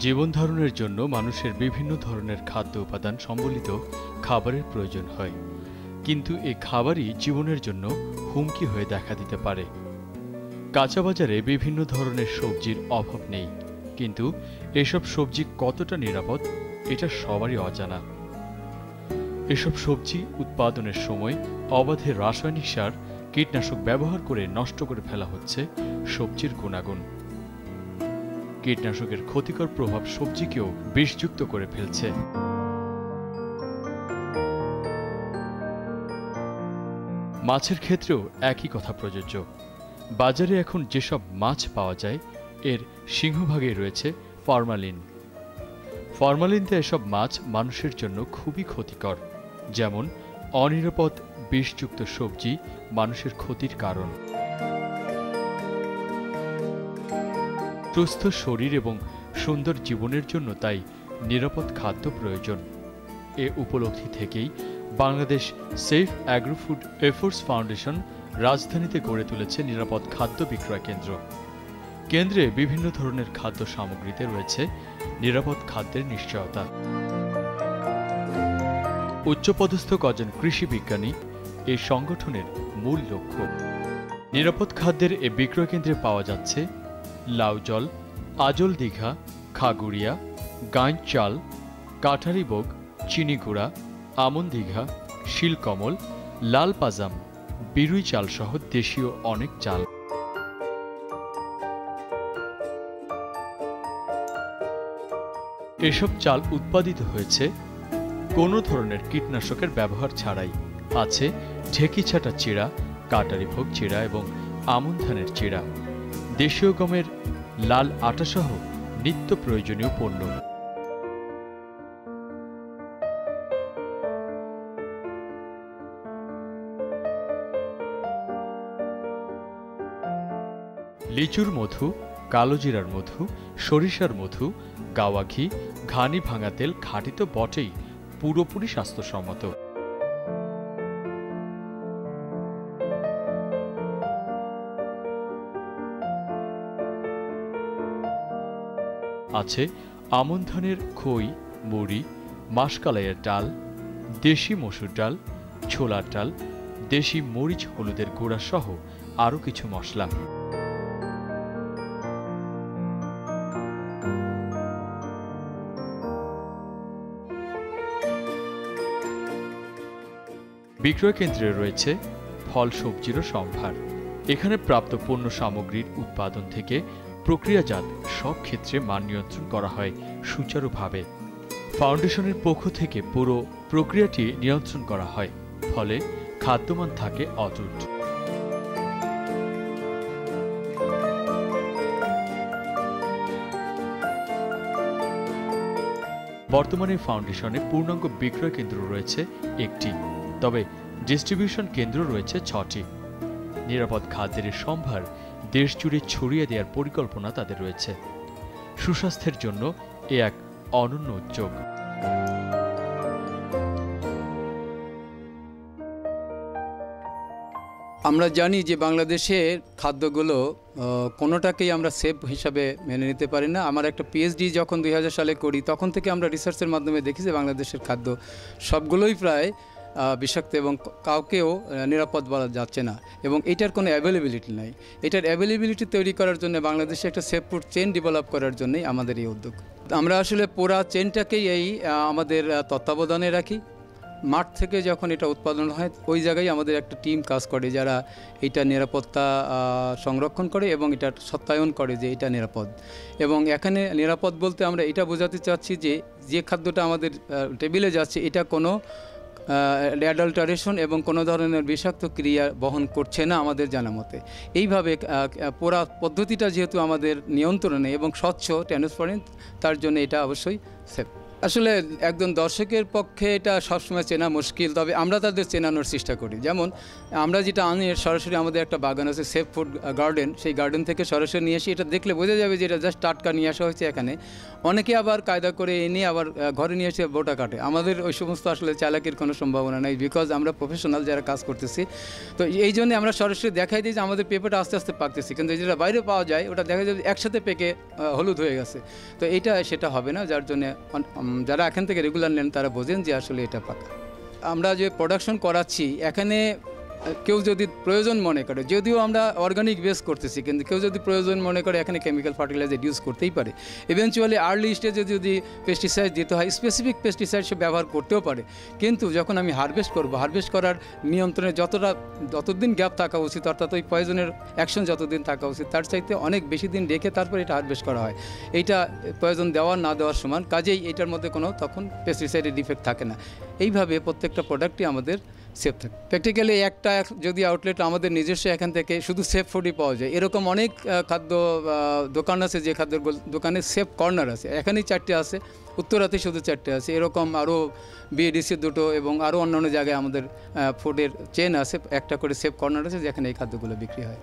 জীবন ধারণের জন্য মানুষের বিভিন্ন ধরনের খাদ্য উপাদান সম্বলিত খাবারের প্রয়োজন হয়, কিন্তু এই খাবারই জীবনের জন্য হুমকি হয়ে দেখা দিতে পারে। কাঁচা বাজারে বিভিন্ন ধরনের সবজির অভাব নেই, কিন্তু এসব সবজি কতটা নিরাপদ এটা সবারই অজানা। এসব সবজি উৎপাদনের সময় অবাধে রাসায়নিক সার, কীটনাশক ব্যবহার করে নষ্ট করে ফেলা হচ্ছে সবজির গুণাগুণ। কীটনাশকের ক্ষতিকর প্রভাব সবজিকেও বিষযুক্ত করে ফেলছে। মাছের ক্ষেত্রেও একই কথা প্রযোজ্য। বাজারে এখন যেসব মাছ পাওয়া যায় এর সিংহভাগেই রয়েছে ফরমালিন। ফরমালিনতে এসব মাছ মানুষের জন্য খুবই ক্ষতিকর। যেমন অনিরাপদ বিষযুক্ত সবজি মানুষের ক্ষতির কারণ। সুস্থ শরীর এবং সুন্দর জীবনের জন্য তাই নিরাপদ খাদ্য প্রয়োজন। এ উপলব্ধি থেকেই Bangladesh safe agro food efforts foundation রাজধানীতে গড়ে তুলেছে নিরাপদ খাদ্য বিক্রয় কেন্দ্র। কেন্দ্রে বিভিন্ন ধরনের খাদ্য সামগ্রীতে রয়েছে নিরাপদ খাদ্যের নিশ্চয়তা। উচ্চপদস্থ কজন কৃষি বিজ্ঞানী এই সংগঠনের মূল লক্ষ্য। নিরাপদ খাদ্যের এ বিক্রয় কেন্দ্রে পাওয়া যাচ্ছে লাউজল, আজল দীঘা, খাগুড়িয়া, গাঁইচ চাল, কাঠারিবোগ, চিনিগুড়া, আমন দীঘা, শিলকমল, লাল পাজাম, বিরুই চাল সহ দেশীয় অনেক চাল। এসব চাল উৎপাদিত হয়েছে কোনো ধরনের কীটনাশকের ব্যবহার ছাড়াই। আছে ঢেকি ছাটা চিড়া, কাটারিভোগ চিড়া এবং আমন ধানের চিড়া, দেশীয় গমের লাল আটাসহ নিত্য প্রয়োজনীয় পণ্য। লিচুর মধু, কালোজিরার মধু, সরিষার মধু, গাওয়া ঘি, ঘানি ভাঙা তেল খাঁটি তো বটেই, পুরোপুরি স্বাস্থ্যসম্মত। আছে আমন ধানের খই, মুড়ি, মাসকালাইয়ের ডাল, দেশি মসুর ডাল, ছোলার ডাল, দেশি মরিচ হলুদের গুঁড়া সহ আরও কিছু মশলা। বিক্রয় কেন্দ্রে রয়েছে ফল সবজিরও সম্ভার। এখানে প্রাপ্ত পণ্য সামগ্রীর উৎপাদন থেকে প্রক্রিয়াজাত সব ক্ষেত্রে মান নিয়ন্ত্রণ করা হয় সুচারুভাবে। ফাউন্ডেশনের পক্ষ থেকে পুরো প্রক্রিয়াটি নিয়ন্ত্রণ করা হয়, ফলে খাদ্যমান থাকে অটুট। বর্তমানে ফাউন্ডেশনে পূর্ণাঙ্গ বিক্রয় কেন্দ্র রয়েছে একটি, তবে ডিস্ট্রিবিউশন কেন্দ্র রয়েছে 6টি। নিরাপদ খাদ্যের সম্ভার দেশ জুড়ে ছড়িয়ে দেওয়ার পরিকল্পনা তাদের রয়েছে। সুস্বাস্থ্যের জন্য এ এক অনন্য উদ্যোগ। আমরা জানি যে বাংলাদেশের খাদ্যগুলো কোনোটাকেই আমরা সেফ হিসাবে মেনে নিতে পারি না। আমার একটা পিএইচডি যখন 2000 সালে করি, তখন থেকে আমরা রিসার্চের মাধ্যমে দেখি যে বাংলাদেশের খাদ্য সবগুলোই প্রায় বিষাক্ত এবং কাউকেও নিরাপদ বলা যাচ্ছে না, এবং এটার কোনো অ্যাভেলেবিলিটি নাই। এটার অ্যাভেলেবিলিটি তৈরি করার জন্য বাংলাদেশে একটা সেফ ফুড চেইন ডেভেলপ করার জন্যই আমাদের এই উদ্যোগ। আমরা আসলে পুরা চেইনটাকেই আমাদের তত্ত্বাবধানে রাখি। মাঠ থেকে যখন এটা উৎপাদন হয় ওই জায়গায় আমাদের একটা টিম কাজ করে, যারা এটা নিরাপত্তা সংরক্ষণ করে এবং এটা সত্যায়ন করে যে এটা নিরাপদ। এবং এখানে নিরাপদ বলতে আমরা এটা বোঝাতে চাচ্ছি যে খাদ্যটা আমাদের টেবিলে যাচ্ছে এটা কোনো অ্যাডাল্টারেশন এবং কোনো ধরনের বিষাক্ত ক্রিয়া বহন করছে না আমাদের জানা মতে। এইভাবে পুরা পদ্ধতিটা যেহেতু আমাদের নিয়ন্ত্রণে এবং স্বচ্ছ, ট্রান্সপারেন্ট, তার জন্য এটা অবশ্যই সেফ। আসলে একজন দর্শকের পক্ষে এটা সবসময় চেনা মুশকিল, তবে আমরা তাদের চেনানোর চেষ্টা করি। যেমন আমরা যেটা আনি সরাসরি আমাদের একটা বাগান আছে সেফ ফুড গার্ডেন, সেই গার্ডেন থেকে সরাসরি নিয়ে আসি। এটা দেখলে বোঝা যাবে যে এটা জাস্ট টাটকা নিয়ে আসা হয়েছে এখানে। অনেকে আবার কায়দা করে এনে আবার ঘরে নিয়ে এসে বোটা কাটে। আমাদের ওই সমস্ত আসলে চালাকির কোনো সম্ভাবনা নেই, বিকজ আমরা প্রফেশনাল যারা কাজ করতেছি। তো এই জন্যে আমরা সরাসরি দেখাই দিই যে আমাদের পেঁপেটা আস্তে আস্তে পাকতেছি, কিন্তু যেটা বাইরে পাওয়া যায় ওটা দেখা যায় যে একসাথে পেকে হলুদ হয়ে গেছে। তো এইটা সেটা হবে না, যার জন্যে যারা এখান থেকে রেগুলার নেন তারা বোঝেন যে আসলে এটা পাকা। আমরা যে প্রোডাকশন করাচ্ছি এখানে কেউ যদি প্রয়োজন মনে করে, যদিও আমরা অর্গানিক বেস করতেছি, কিন্তু কেউ যদি প্রয়োজন মনে করে এখানে কেমিক্যাল ফার্টিলাইজার ইউজ করতেই পারে। ইভেনচুয়ালি আর্লি স্টেজে যদি পেস্টিসাইড দিতে হয়, স্পেসিফিক পেস্টিসাইড সে ব্যবহার করতেও পারে। কিন্তু যখন আমি হারভেস্ট করব, হারভেস্ট করার নিয়ন্ত্রণে যতদিন গ্যাপ থাকা উচিত, অর্থাৎ ওই পয়জনের অ্যাকশন যতদিন থাকা উচিত তার চাইতে অনেক বেশি দিন রেখে তারপর এটা হারভেস্ট করা হয়। এইটা প্রয়োজন দেওয়ার না দেওয়ার সমান, কাজেই এটার মধ্যে কোনো তখন পেস্টিসাইডের ডিফেক্ট থাকে না। এইভাবে প্রত্যেকটা প্রোডাক্টই আমাদের সেফ থাকে। প্র্যাকটিক্যালি একটা যদি আউটলেট আমাদের নিজস্ব এখান থেকে শুধু সেফ ফুডই পাওয়া যায়, এরকম অনেক খাদ্য দোকান আছে যে খাদ্যের দোকানে সেফ কর্নার আছে। এখানেই 4টে আছে, উত্তরাতে শুধু 4টে আছে। এরকম আরও বিএডিসি 2টো এবং আরও অন্যান্য জায়গায় আমাদের ফুডের চেন আছে, একটা করে সেফ কর্নার আছে যেখানে এই খাদ্যগুলো বিক্রি হয়।